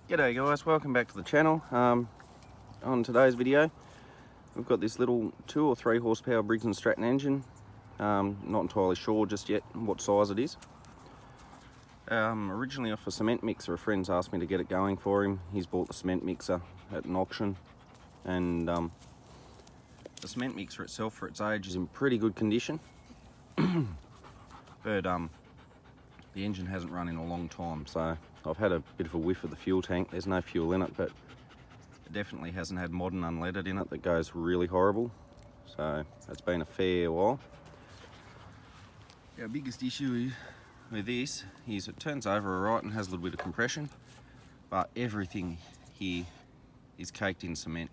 G'day guys, welcome back to the channel. On today's video we've got this little 2 or 3 horsepower Briggs and Stratton engine. Not entirely sure just yet what size it is. Originally off a cement mixer. A friend's asked me to get it going for him. He's bought the cement mixer at an auction, and the cement mixer itself for its age is in pretty good condition. But the engine hasn't run in a long time, so I've had a bit of a whiff of the fuel tank. There's no fuel in it, but it definitely hasn't had modern unleaded in it that goes really horrible. So it's been a fair while. Our biggest issue with this is it turns over alright and has a little bit of compression, but everything here is caked in cement.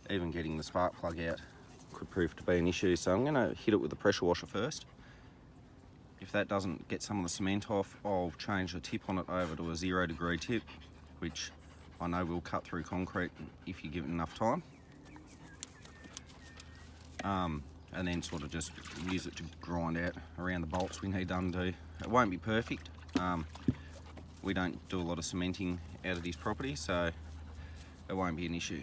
Even getting the spark plug out could prove to be an issue, so I'm going to hit it with a pressure washer first. If that doesn't get some of the cement off, I'll change the tip on it over to a 0 degree tip, which I know will cut through concrete if you give it enough time. And then sort of just use it to grind out around the bolts we need undo. It won't be perfect. We don't do a lot of cementing out of this property, so it won't be an issue.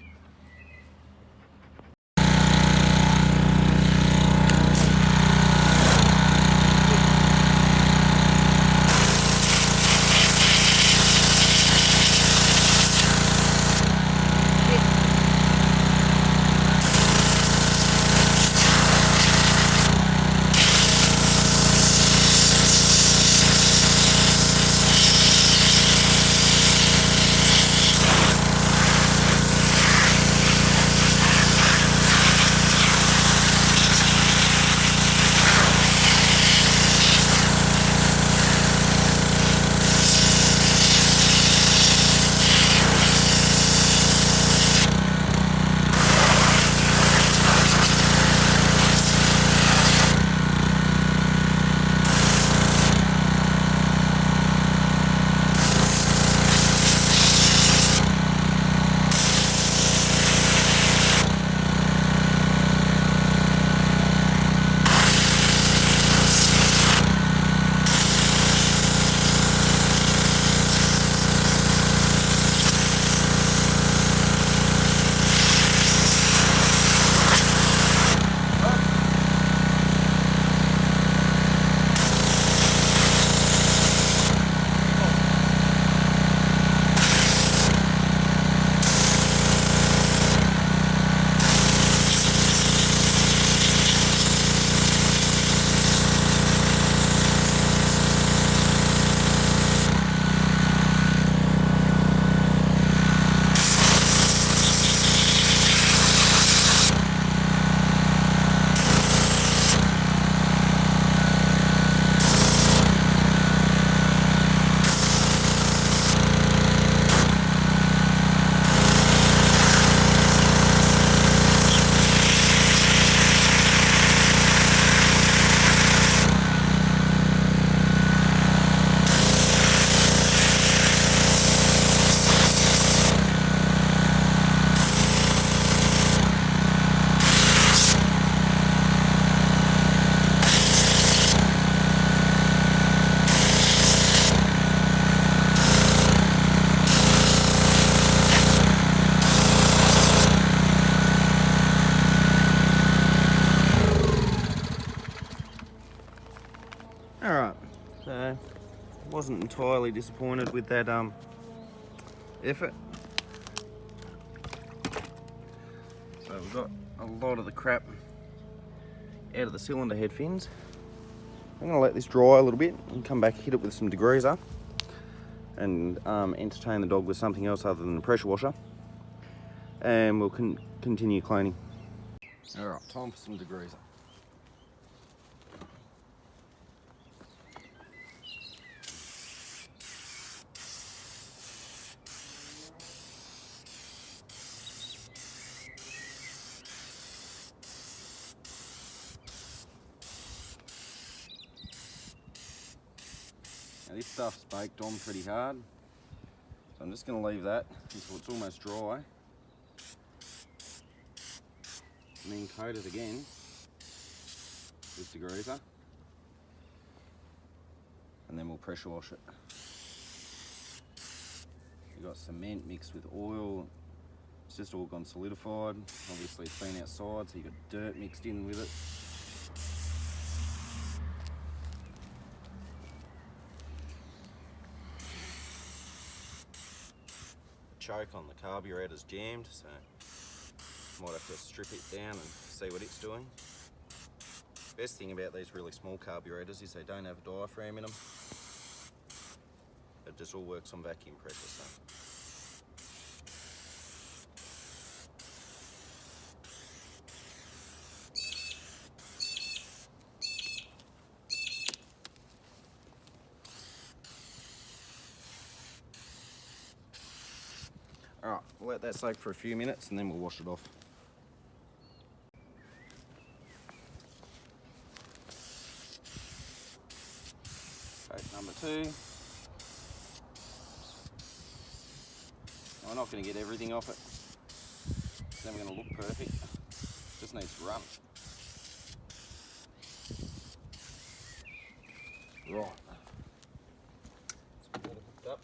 Alright, so wasn't entirely disappointed with that effort. So we've got a lot of the crap out of the cylinder head fins. I'm going to let this dry a little bit and come back, hit it with some degreaser, and entertain the dog with something else other than the pressure washer, and we'll continue cleaning. Alright, time for some degreaser. Now this stuff's baked on pretty hard, so I'm just going to leave that until it's almost dry, and then coat it again with degreaser, and then we'll pressure wash it. You've got cement mixed with oil. It's just all gone solidified. Obviously it's been outside, so you've got dirt mixed in with it. The choke on the carburetor's jammed, so might have to strip it down and see what it's doing. Best thing about these really small carburetors is they don't have a diaphragm in them. It just all works on vacuum pressure. So. Alright, we'll let that soak for a few minutes and then we'll wash it off. Soak number 2. We're not going to get everything off it. It's never going to look perfect. It just needs to run. Right. Let's get it hooked up.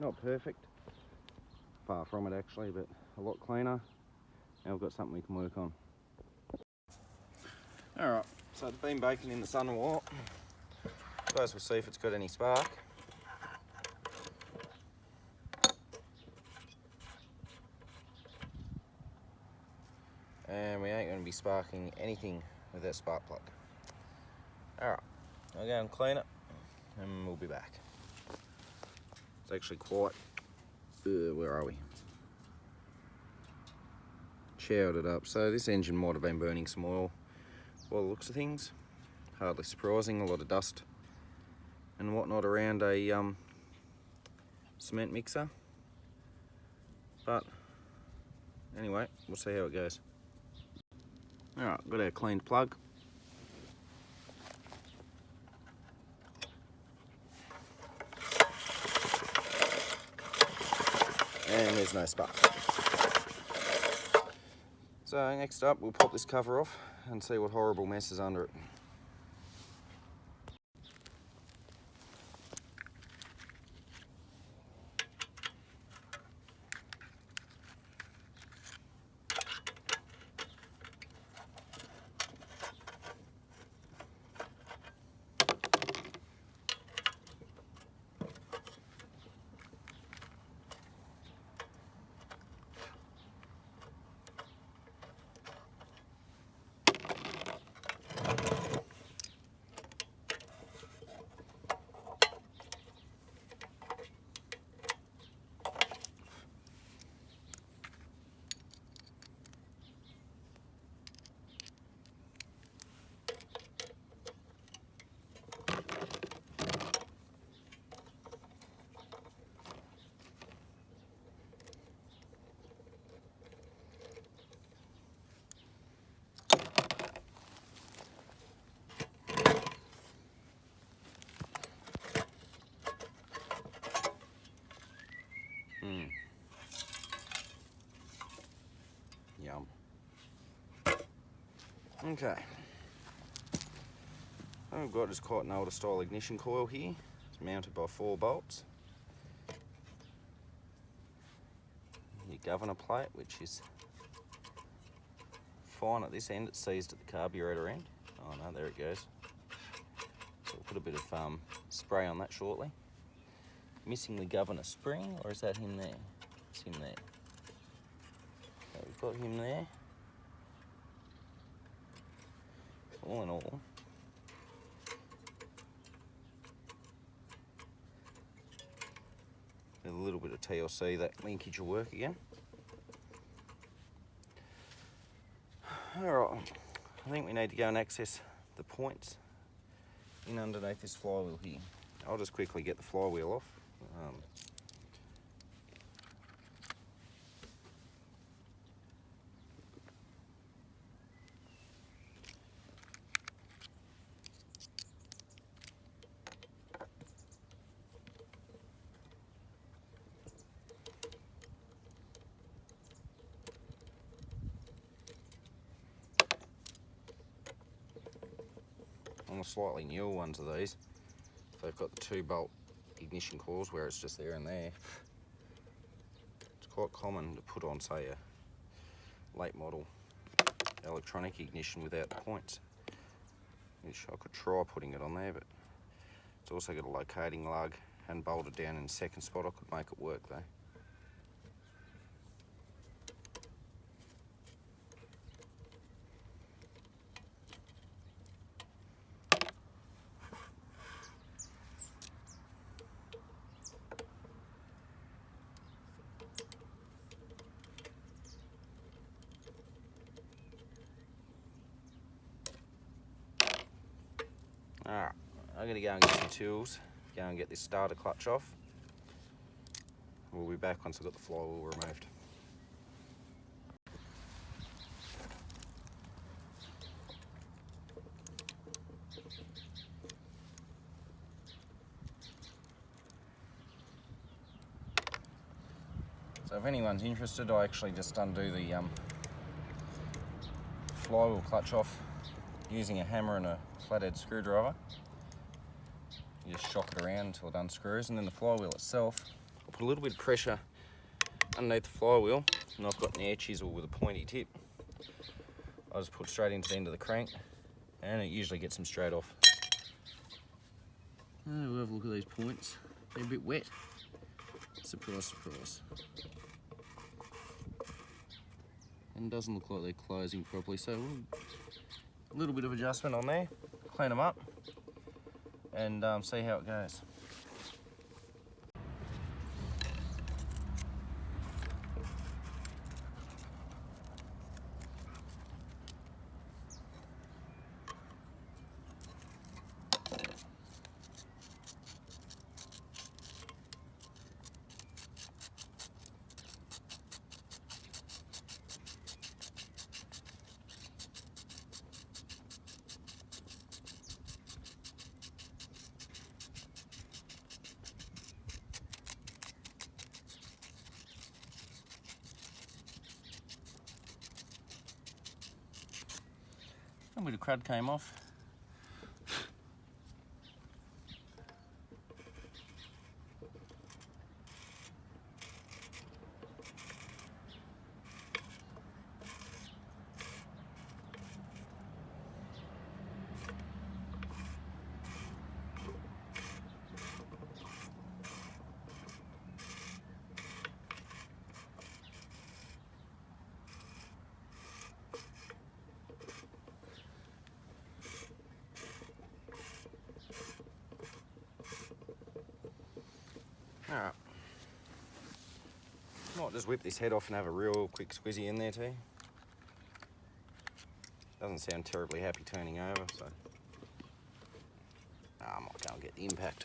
Not perfect, far from it actually, but a lot cleaner. Now we've got something we can work on. Alright, so it's been baking in the sun a while. First we'll see if it's got any spark. And we ain't going to be sparking anything with that spark plug. Alright, I'll go and clean it and we'll be back. It's actually quite, where are we? Chowed it up. So this engine might have been burning some oil by the looks of things. Hardly surprising, a lot of dust and whatnot around a cement mixer. But anyway, we'll see how it goes. Alright, got our cleaned plug. And there's no spark. So next up, we'll pop this cover off and see what horrible mess is under it. Okay. What we've got is quite an older style ignition coil here. It's mounted by 4 bolts. Your governor plate, which is fine at this end, it's seized at the carburetor end. Oh no, there it goes. So we'll put a bit of spray on that shortly. Missing the governor spring, or is that him there? It's him there. So we've got him there. All in all, with a little bit of TLC, that linkage will work again. Alright, I think we need to go and access the points in underneath this flywheel here. I'll just quickly get the flywheel off. On the slightly newer ones of these, they've got the 2 bolt ignition coils where it's just there and there. It's quite common to put on, say, a late model electronic ignition without the points, which I could try putting it on there, but it's also got a locating lug and bolted down in the second spot. I could make it work though. Alright, I'm going to go and get some tools, go and get this starter clutch off. We'll be back once I've got the flywheel removed. So if anyone's interested, I actually just undo the flywheel clutch off using a hammer and a flathead screwdriver. You just shock it around until it unscrews, and then the flywheel itself, I'll put a little bit of pressure underneath the flywheel, and I've got an air chisel with a pointy tip. I just put straight into the end of the crank, and it usually gets them straight off. We'll have a look at these points. They're a bit wet. Surprise, surprise. And doesn't look like they're closing properly, so a little bit of adjustment on there, clean them up, and see how it goes. A bit of crud came off. Alright, might just whip this head off and have a real quick squizzy in there too. Doesn't sound terribly happy turning over, so I might go and get the impact.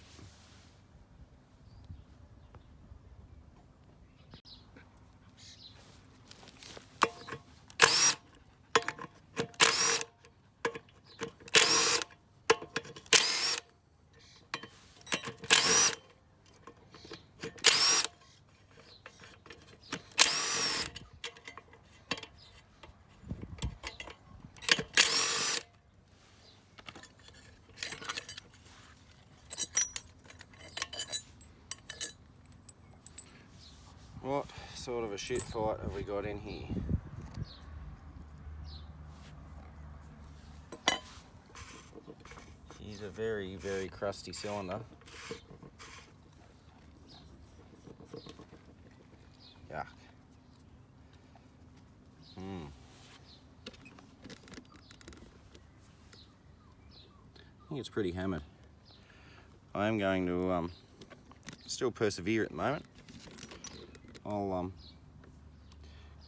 What sort of a shit fight have we got in here? He's a very, very crusty cylinder. Yuck. I think it's pretty hammered. I am going to still persevere at the moment. I'll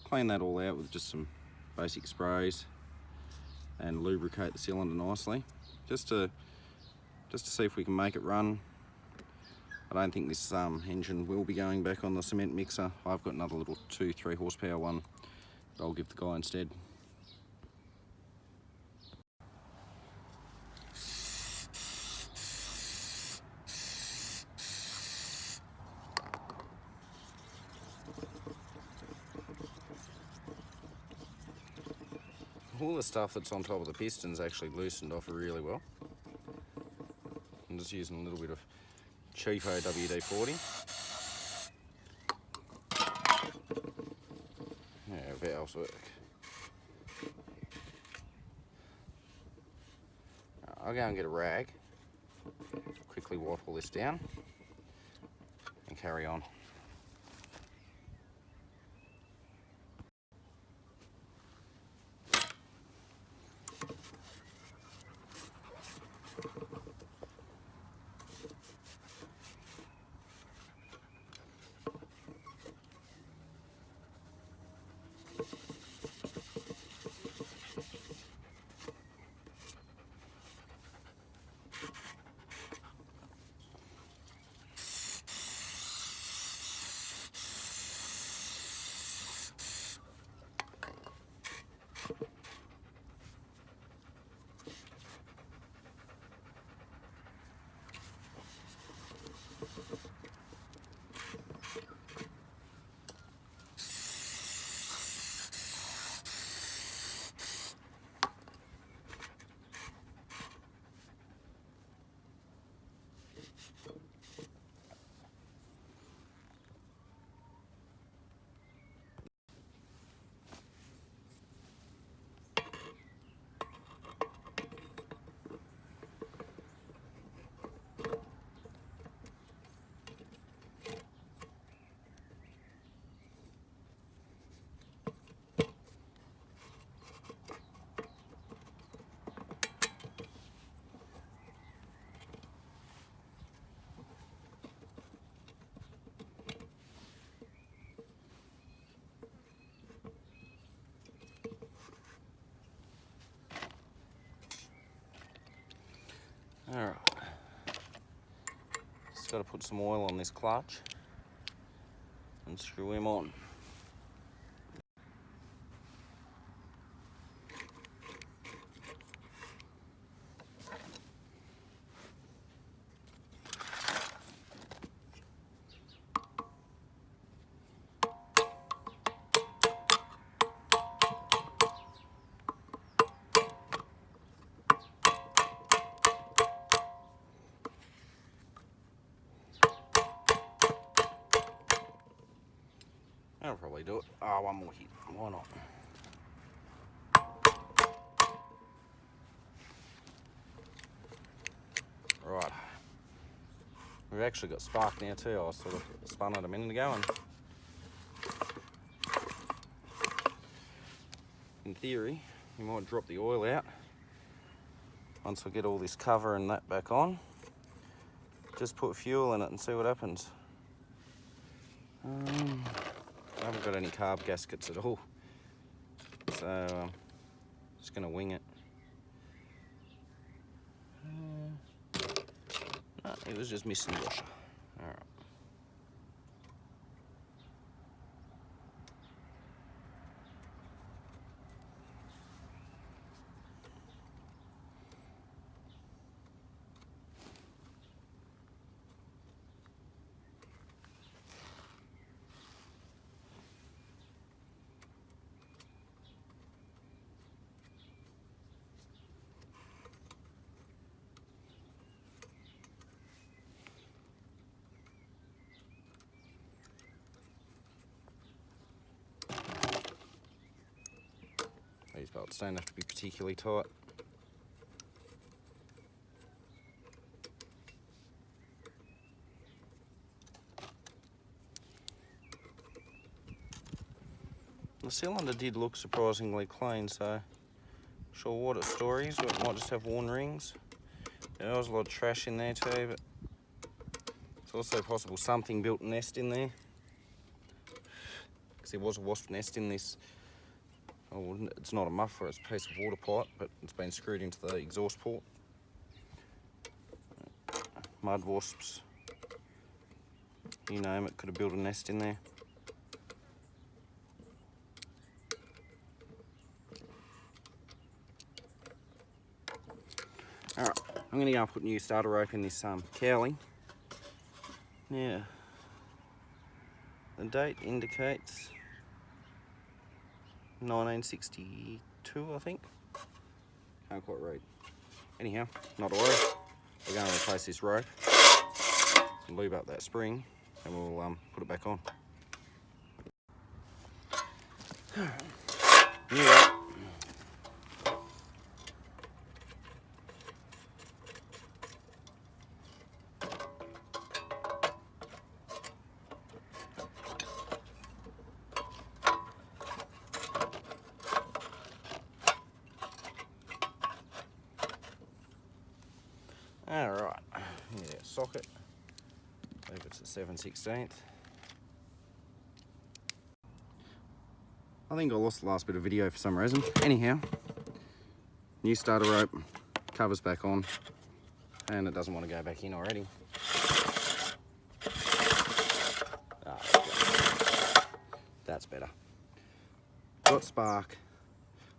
clean that all out with just some basic sprays and lubricate the cylinder nicely, just to see if we can make it run. I don't think this engine will be going back on the cement mixer. I've got another little 2-3 horsepower one that I'll give the guy instead. All the stuff that's on top of the piston's actually loosened off really well. I'm just using a little bit of cheapo WD-40. Yeah, valves work. I'll go and get a rag, quickly wipe all this down and carry on. Alright, just got to put some oil on this clutch and screw him on. I'll probably do it. Oh, one more hit. Why not? Right. We've actually got spark now too. I sort of spun it a minute ago, and in theory, you might drop the oil out once I get all this cover and that back on. Just put fuel in it and see what happens. I haven't got any carb gaskets at all, so just going to wing it. No, it was just missing the washer. All right. These bolts don't have to be particularly tight. The cylinder did look surprisingly clean, so sure what its story is, or it might just have worn rings. There was a lot of trash in there too, but it's also possible something built a nest in there, because there was a wasp nest in this. Oh, it's not a muffler, it's a piece of water pipe, but it's been screwed into the exhaust port. Mud wasps, you name it, could have built a nest in there. Alright, I'm going to go and put new starter rope in this cowling. Yeah, the date indicates 1962, I think. Can't quite read. Anyhow, not to worry. We're going to replace this rope, lube up that spring, and we'll put it back on. New rope. Alright, yeah, socket. I believe it's a 7/16. I think I lost the last bit of video for some reason. Anyhow, new starter rope, covers back on, and it doesn't want to go back in already. That's better. Got spark.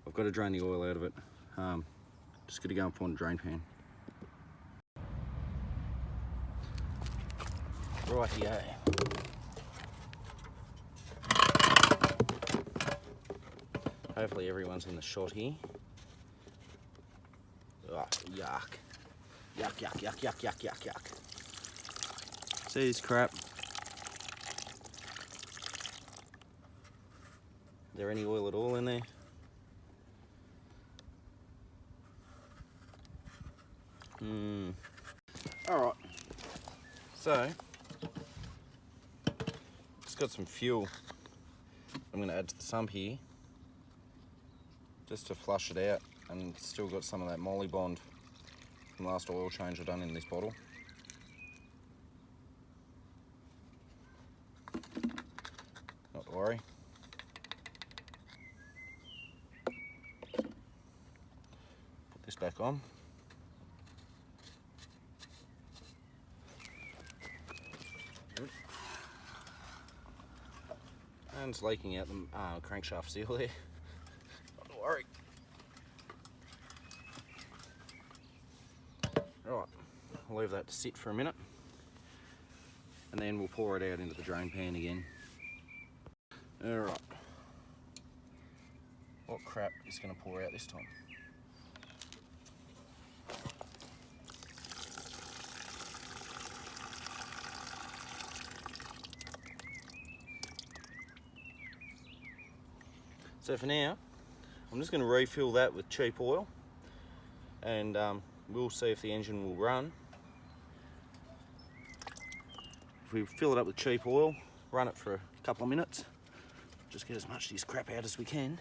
I've got to drain the oil out of it. Just got to go and put on a drain pan. Rightio. Hopefully everyone's in the shot here. Oh, yuck. Yuck, yuck, yuck, yuck, yuck, yuck, yuck. See this crap? Is there any oil at all in there? Alright. So, just got some fuel I'm going to add to the sump here, just to flush it out, and still got some of that molly bond from the last oil change I've done in this bottle. Not to worry. Put this back on. And it's leaking out the crankshaft seal there. Not to worry. Right, I'll leave that to sit for a minute, and then we'll pour it out into the drain pan again. Alright. What crap is going to pour out this time? So for now, I'm just going to refill that with cheap oil, and we'll see if the engine will run. If we fill it up with cheap oil, run it for a couple of minutes, just get as much of this crap out as we can.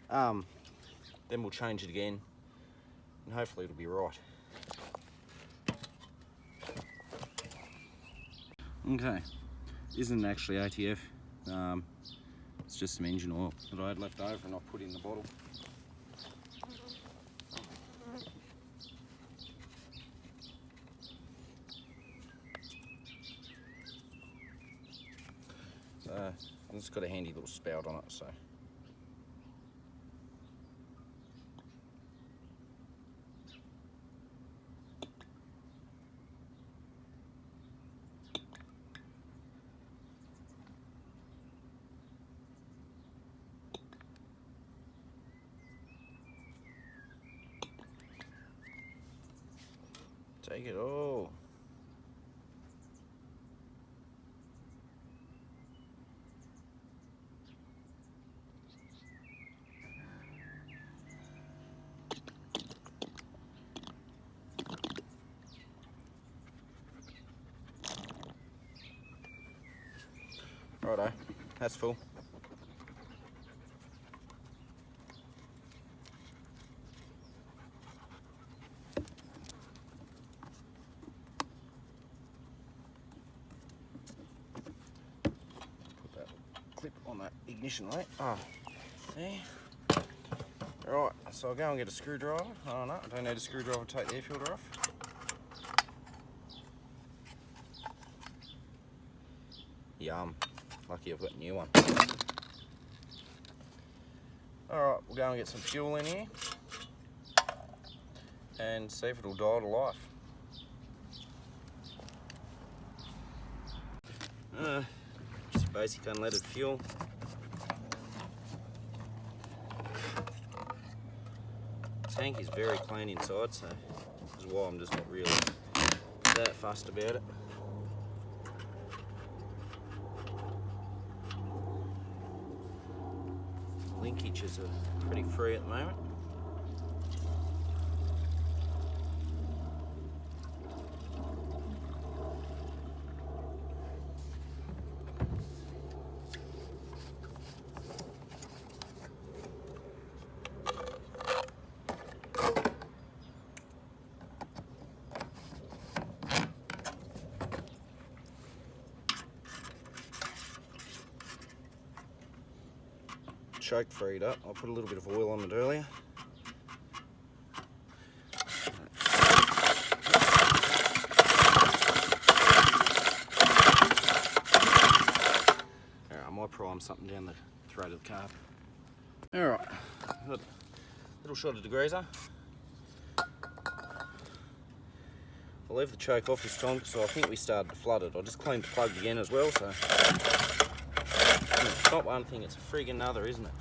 Then we'll change it again, and hopefully it'll be right. Okay, isn't actually ATF. It's just some engine oil that I had left over and I put in the bottle. So it's got a handy little spout on it, so. Take it all. Righto, that's full. Put that clip on that ignition light. Oh, there. Right, so I'll go and get a screwdriver. Oh no, I don't need a screwdriver to take the air filter off. Yum. Lucky I've got a new one. Alright, we'll go and get some fuel in here and see if it'll die to life. Just basic unleaded fuel. The tank is very clean inside, so this is why I'm just not really that fussed about it. Linkages are pretty free at the moment. Choke freed up. I put a little bit of oil on it earlier. Alright, I might prime something down the throat of the carb. Alright, got a little shot of degreaser. I'll leave the choke off this time because I think we started to flood it. I just cleaned the plug again as well, so it's not one thing, it's a friggin' another, isn't it?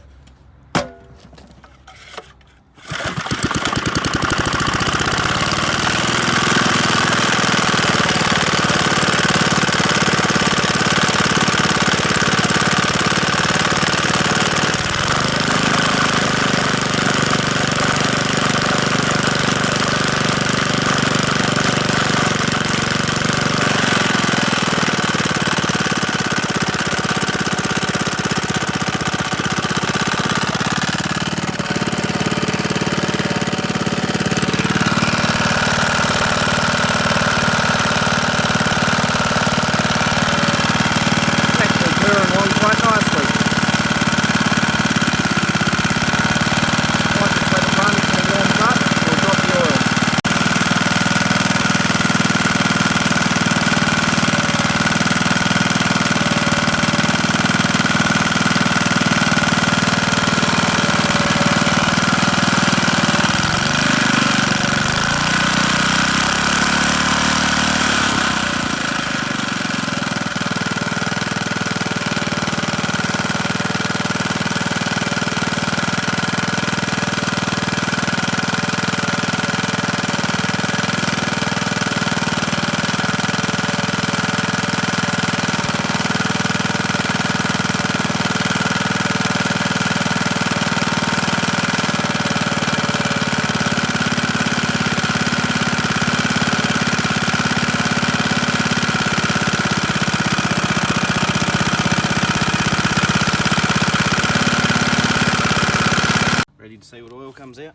See what oil comes out.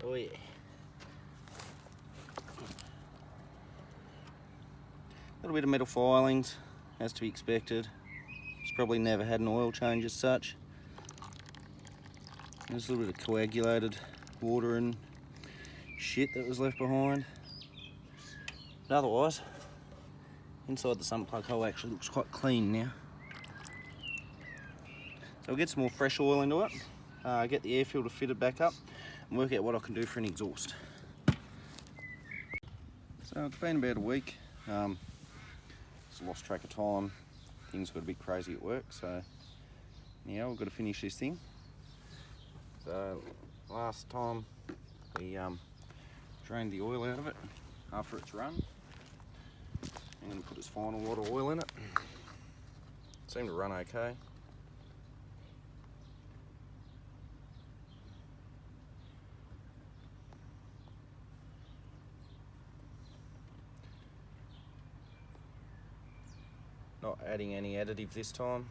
Oh yeah. A little bit of metal filings, as to be expected. It's probably never had an oil change as such. There's a little bit of coagulated water and shit that was left behind. But otherwise, inside the sump plug hole actually looks quite clean now. So we'll get some more fresh oil into it, get the air filter fitted back up and work out what I can do for an exhaust. So it's been about a week. Just lost track of time. Things got a bit crazy at work, so yeah, we've got to finish this thing. So last time we drained the oil out of it after it's run. I'm going to put this final lot of oil in it. Seemed to run okay. Not adding any additive this time.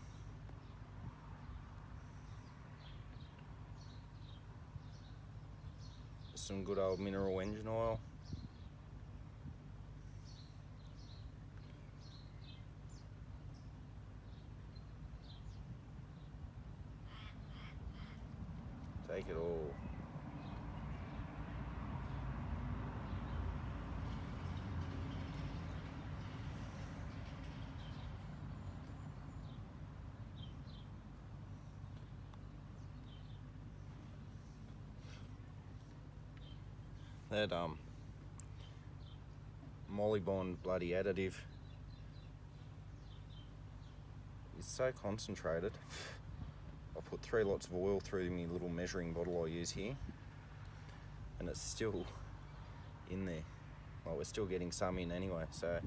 Just some good old mineral engine oil. Take it all. That Molybond bloody additive is so concentrated. I put 3 lots of oil through my little measuring bottle I use here, and it's still in there. Well, we're still getting some in anyway, so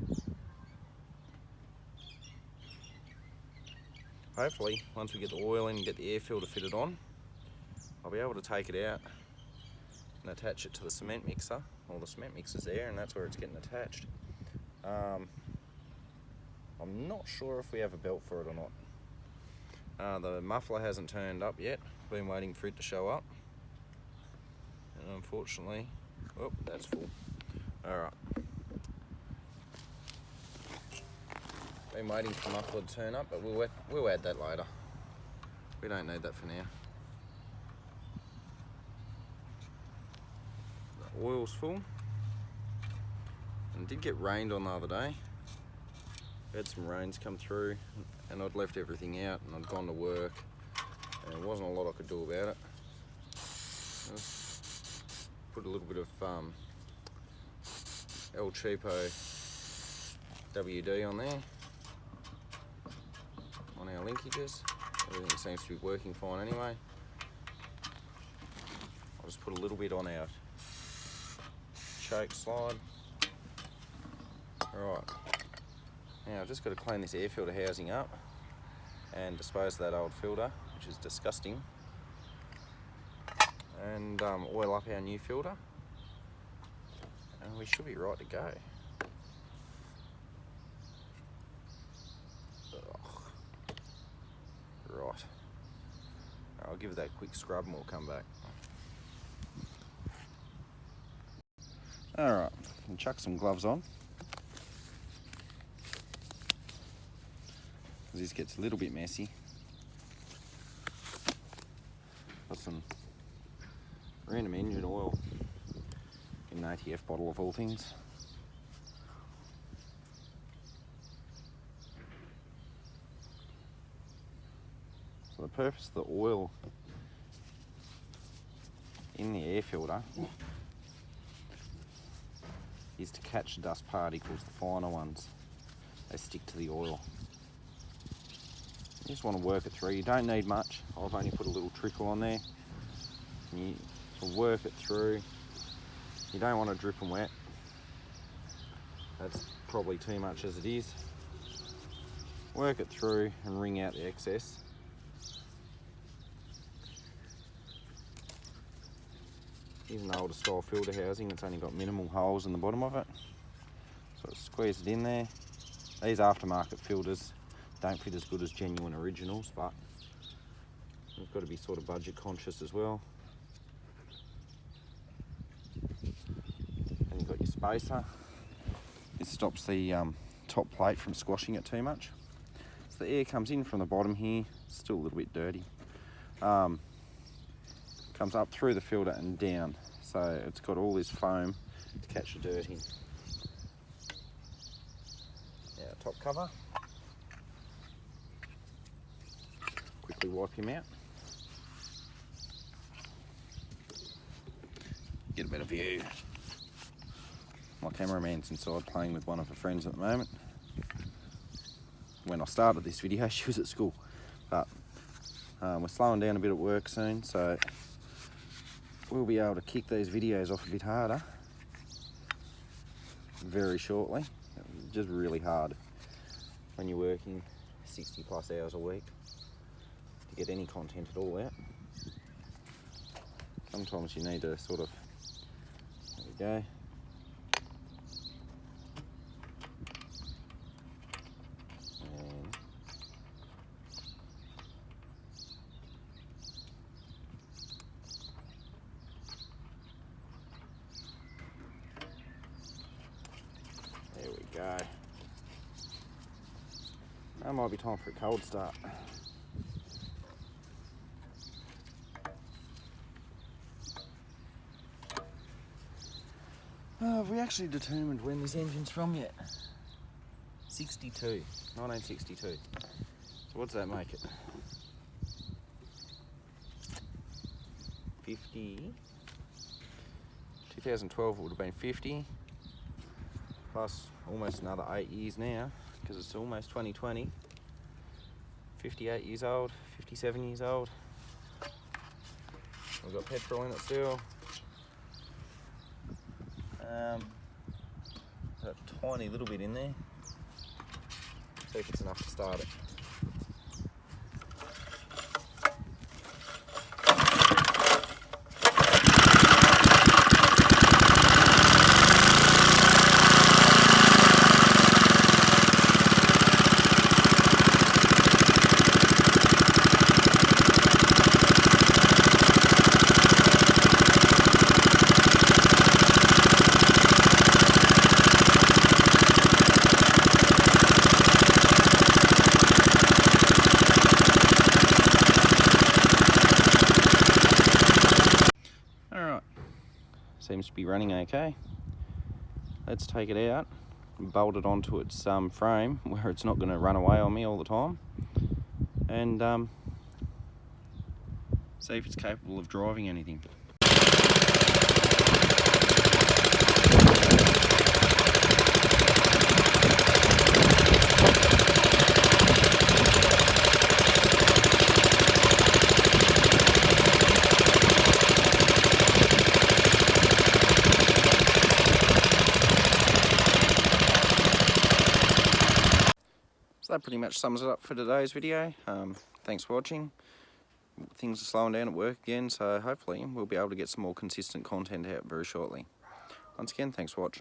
hopefully once we get the oil in and get the air filter fitted on, I'll be able to take it out and attach it to the cement mixer. Well, the cement mixer's there and that's where it's getting attached. I'm not sure if we have a belt for it or not. The muffler hasn't turned up yet. Been waiting for it to show up. And unfortunately, oh, that's full. Alright. Been waiting for the muffler to turn up, but we'll add that later. We don't need that for now. The oil's full. And it did get rained on the other day. We had some rains come through and I'd left everything out and I'd gone to work and there wasn't a lot I could do about it. Just put a little bit of El Cheapo WD on there, on our linkages. Everything seems to be working fine anyway. I'll just put a little bit on our choke slide. Alright. Now I've just got to clean this air filter housing up and dispose of that old filter, which is disgusting, and oil up our new filter, and we should be right to go. Ugh. Right. I'll give it that quick scrub and we'll come back. Alright, can chuck some gloves on. This gets a little bit messy. Got some random engine oil in an ATF bottle of all things. So the purpose of the oil in the air filter is to catch dust particles, the finer ones. They stick to the oil. You just want to work it through. You don't need much. I've only put a little trickle on there. You work it through. You don't want to drip and wet. That's probably too much as it is. Work it through and wring out the excess. Here's an older style filter housing. It's only got minimal holes in the bottom of it. So squeeze it in there. These aftermarket filters don't fit as good as genuine originals, but you've got to be sort of budget conscious as well. And you've got your spacer. This stops the top plate from squashing it too much. So the air comes in from the bottom here, it's still a little bit dirty. Comes up through the filter and down. So it's got all this foam to catch the dirt in. Now top cover. Quickly wipe him out. Get a better view. My cameraman's inside playing with one of her friends at the moment. When I started this video, she was at school, but we're slowing down a bit at work soon, so we'll be able to kick these videos off a bit harder very shortly. Just really hard when you're working 60 plus hours a week to get any content at all out. Sometimes you need to sort of, there we go. And That might be time for a cold start. Have we actually determined when this engine's from yet? 1962. So what's that make it? 50. 2012 would have been 50. Plus almost another 8 years now, because it's almost 2020. 58 years old, 57 years old. We've got petrol in it still. A tiny little bit in there. See if it's enough to start it. Seems to be running okay. Let's take it out and bolt it onto its frame where it's not going to run away on me all the time, and see if it's capable of driving anything. So that pretty much sums it up for today's video. Thanks for watching. Things are slowing down at work again, so hopefully we'll be able to get some more consistent content out very shortly. Once again, thanks for watching.